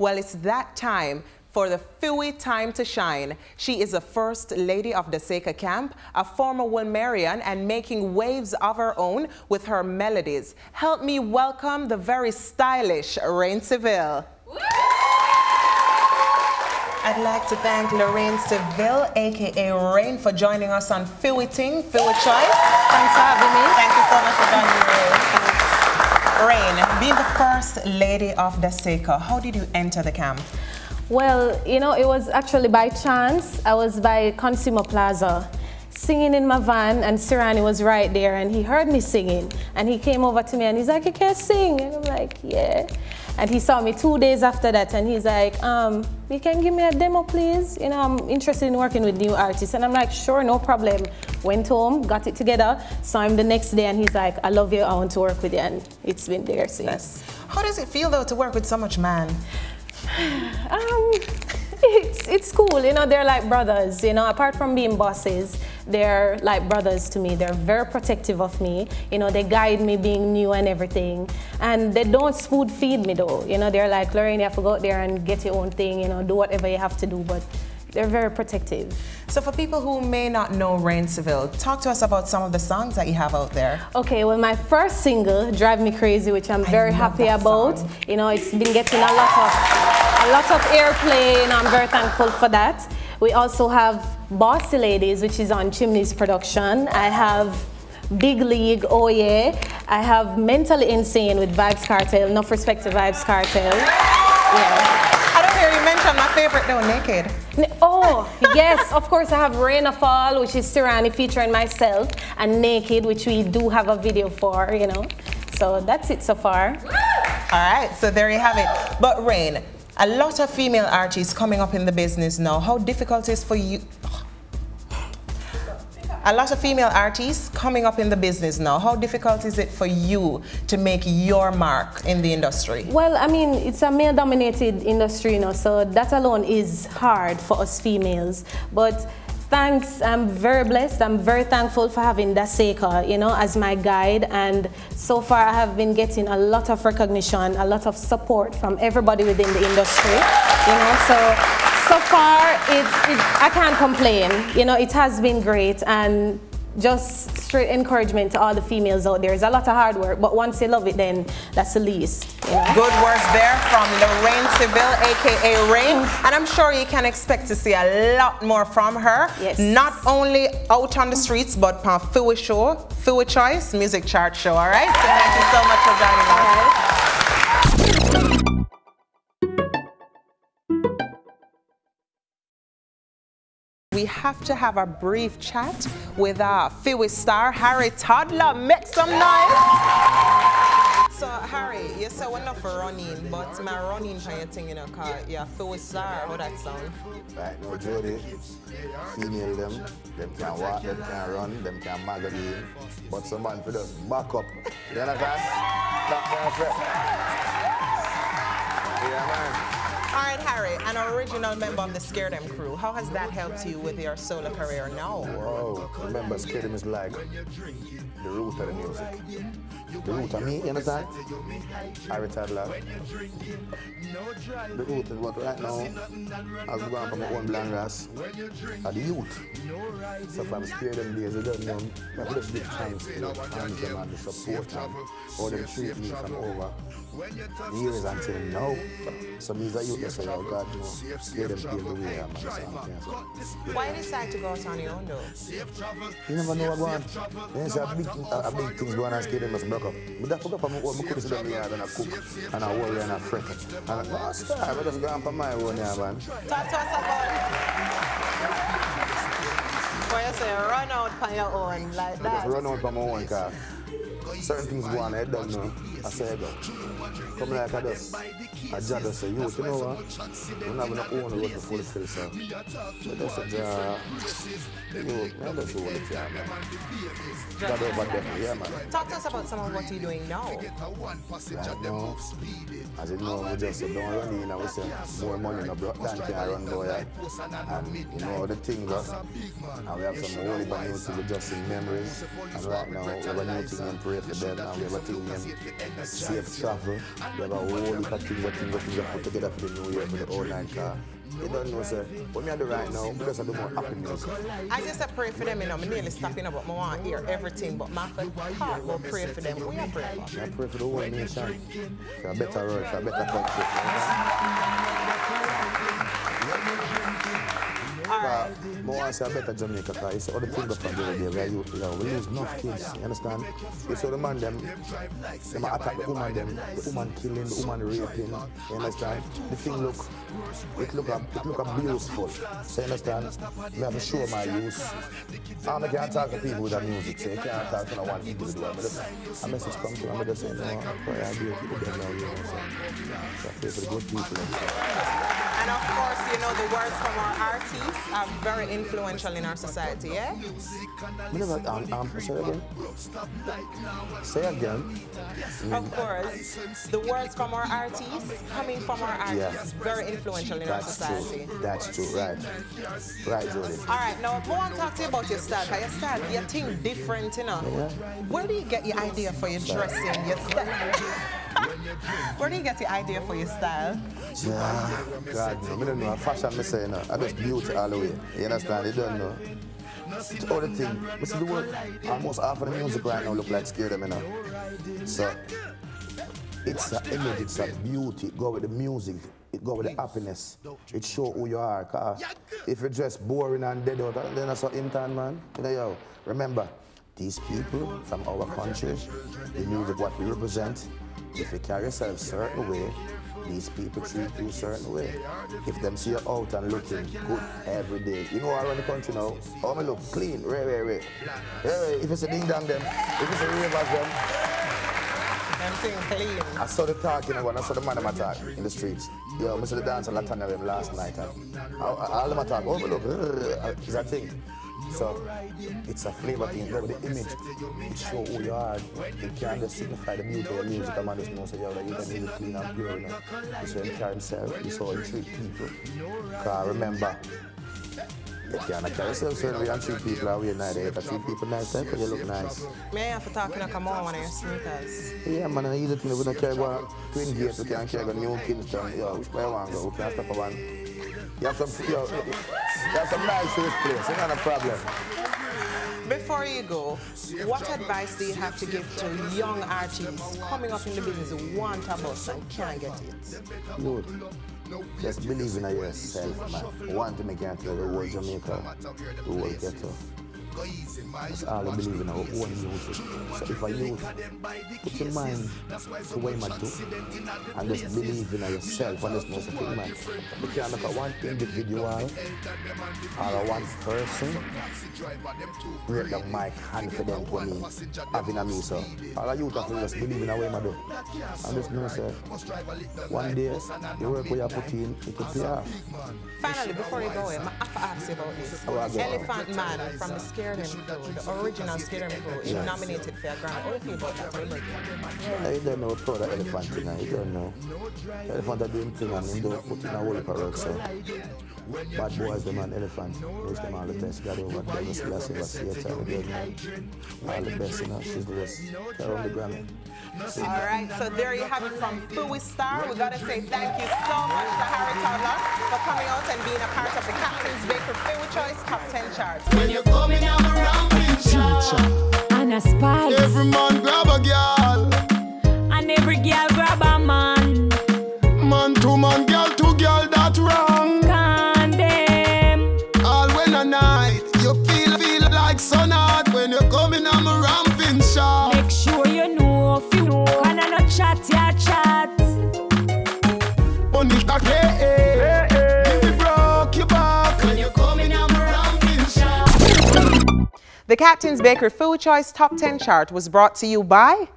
Well, it's that time for the FiWi Time to Shine. She is the first lady of the Seika camp, a former Wilmerian, and making waves of her own with her melodies. Help me welcome the very stylish Rain Seville. I'd like to thank Lorraine Seville, aka Rain, for joining us on FiWi Ting, FiWi Choice. Thanks for having me. Thank you so much for joining me, Rain. Rain, being the first lady of the Seika, how did you enter the camp? Well, you know, it was actually by chance. I was by Consumer Plaza singing in my van, and Sirani was right there, and he heard me singing, and he came over to me and he's like, "You can't sing?" And I'm like, "Yeah." And he saw me 2 days after that, and he's like, "You can give me a demo, please? You know, I'm interested in working with new artists." And I'm like, "Sure, no problem." Went home, got it together, saw him the next day, and he's like, "I love you, I want to work with you," and it's been there since. How does it feel, though, to work with so much man? It's cool, you know, they're like brothers, you know, apart from being bosses, they're like brothers to me. They're very protective of me, you know, they guide me being new and everything, and they don't spoon feed me though, you know, they're like, "Lorraine, you have to go out there and get your own thing, you know, do whatever you have to do," but they're very protective. So for people who may not know Rain Seville, talk to us about some of the songs that you have out there. Okay, well, my first single, Drive Me Crazy, which I'm very happy about. Song. You know, it's been getting a lot of airplay, and I'm very thankful for that. We also have Bossy Ladies, which is on Chimney's production. I have Big League, Oh Yeah. I have Mentally Insane with Vibes Cartel, Enough Respect to Vibes Cartel. Yeah. I don't hear you mention my favorite though, Naked. Oh, yes, of course I have Rain or Fall, which is Sirani featuring myself, and Naked, which we do have a video for, you know. So that's it so far. All right, so there you have it. But Rain, a lot of female artists coming up in the business now. How difficult is for you? A lot of female artists coming up in the business now. How difficult is it for you to make your mark in the industry? Well, I mean, it's a male-dominated industry, you know, so that alone is hard for us females. But thanks, I'm very blessed. I'm very thankful for having Da Seika, you know, as my guide. And so far, I have been getting a lot of recognition, a lot of support from everybody within the industry, you know. So far, I can't complain. You know, it has been great, and just straight encouragement to all the females out there. It's a lot of hard work, but once you love it, then that's the least. You know? Good words there from Lorraine Seville, aka Rain, and I'm sure you can expect to see a lot more from her. Yes. Not Not only out on the streets, but on FiWi Show, FiWi Choice Music Chart Show. All right. So thank you so much for joining us. We have to have a brief chat with our FiWi star, Harry Toddler. Make some noise. So, Harry, you said we're not for running, but my running for your thing, you know, because you're a FiWi star. How that sound? Right now, Jody, female them can walk, them can run, them can magazine, but some man for just back up. You understand? That's perfect. Yeah, man. All right, Harry, an original member of the Scare Them crew. How has that helped you with your solo career now? Wow, remember Scare Them is like the root of the music. The root of me, you understand? Harry Toddler. The root is what right now, as we go from my own blind grass, are the youth. So from Scare Them days, you don't know, I just give thanks to the fans them and the support and how they treat me from over years until now. So these are youth that say, "Oh God, you know, Scare Them pave the way, man." Why decide to go out on your own though? You never know what's going on. There's a big things going on, Scare Them must broke up. But that forgot for me, I could sit down here and I cook and I worry and I fret. And I'm like, "No, stop, I just go on for my own here, man." Talk to us about why you say run out on your own like that. I just run out for my own car. Certain things go on, I don't know. I say, I go. Come like I just, I just say, you know what? I'm not going to own the road to fulfill, so. But that's a job. I just hold it here, man. God over there, yeah, man. Talk to us about some of what you're doing now. Right now, as you know, we just don't run in, we say more money, no blood than can run boy. And you know the thing, and we have some holy new thing just in memories. And right now, we have a new thing in prayer. pray for them and we have a thing named Safe Travel. We have a whole lot of things that we put together for the new year for the whole night car. You don't know, sir. What we do right now, we just do more happy music. I just pray for them, you know, I'm nearly stopping up, but I want to hear everything, but my heart will pray for them. Who you pray for? I pray for the whole nation, for a better world, for a better country. More want to say a better Jamaica, because it's all the things from there where you know, we lose enough kids, you understand? You saw the man them attack the woman killing, the woman raping, you understand? The thing look abuseful, so you understand? I have to show my use. I can't talk to people with the music, so you can't talk to one individual. A message comes to me, I'm just saying, no, I pray I do it them now, you know, so I pray for the good people. And of course, you know, the words from our artists are very influential in our society, yeah? Say again. Of course, the words from our artists, coming from our artists, very influential in our society. True. That's true, right. Right, Jody. All right, now I want to talk to you about your style, because your style, you think different, you know? Yeah. Where do you get your idea for your dressing, your style? Where do you get your idea for your style? Yeah, God, I don't know. Fashion, I say, no. I just beauty all the way. You understand? You don't know. It's all the thing. I see the word, almost half of the music right now look like scare them, you know. So, it's an image, it's a beauty. It go with the music. It go with the happiness. It show who you are. Cause if you dress boring and dead out, then that's what intern, man. You know, yo, remember, these people from our country, the music, what we represent, if you carry yourself a certain way, these people treat you a certain way. If them see you out and looking good every day, you know around the country now, how me look clean, right. If it's a ding dong them, if it's a ravers them. Them thing clean. I saw the talk, you know, when I saw the man them attack in the streets. Yo, I saw the dance and Latanya them last night. All them attack, oh me look, is that thing. So, it's a flavor thing, but the image, it shows who you are. It can't just signify the beauty of your music. A man just knows that you can be clean and pure, you know. It's how he carry himself, it's how he treat people. Because remember, you can't carry yourself certain way and treat people away night. You can treat people nice because you look nice. May I have to talk to you more on your sneakers? Yeah, man, I either thing we don't carry go Twin Gate, we can't carry go New Kingston. Yo, which way you want to go? We can't stop for one. You have some nice to this place, it's not a problem. Before you go, what advice do you have to give to young artists coming up in the business who want a bus and can't get it? Good. Just believe in yourself, man. Want to make it to the whole Jamaica, the whole ghetto. That's all I believe in our own music. So if I youth, put your mind to where you do and just believe in yourself and just know something, man. You can't look at one individual or one person break down my confidence when me having a me, so all the youth have to just believe in where you do. And just know, sir, one day, the work we are put in, it will pay off. Finally, before you go, I have to ask you about this. Elephant Man from the Scare Them Crew, the original Scare Them Crew, is nominated for a Grammy. How do you feel about that? I don't know about the elephant thing, I don't know. The elephant are doing thing and they don't put in a whole heap of work, so bad boys, the man, elephant, wish them all the best. God over there, just bless you, see your time again. All the best, you know, she's the best. Carry on the Grammy. All right, so there you have it from FiWi Star. We gotta say thank you so much to Harry Toddler for coming out and being a part of the Captain's Bakery FiWi Choice Top 10 charts. When you're coming out around teacher and a spice, every man grab a girl and every girl grab a man. Man to man, girl to girl, that wrong. Condemn. All when a night, you feel like sun hot when you're coming on a ramping shot. Make sure you know if you can I not chat ya chat. On it again, if you broke your back when you're coming on a ramping shot. The Captain's Bakery FiWi Choice Top 10 chart was brought to you by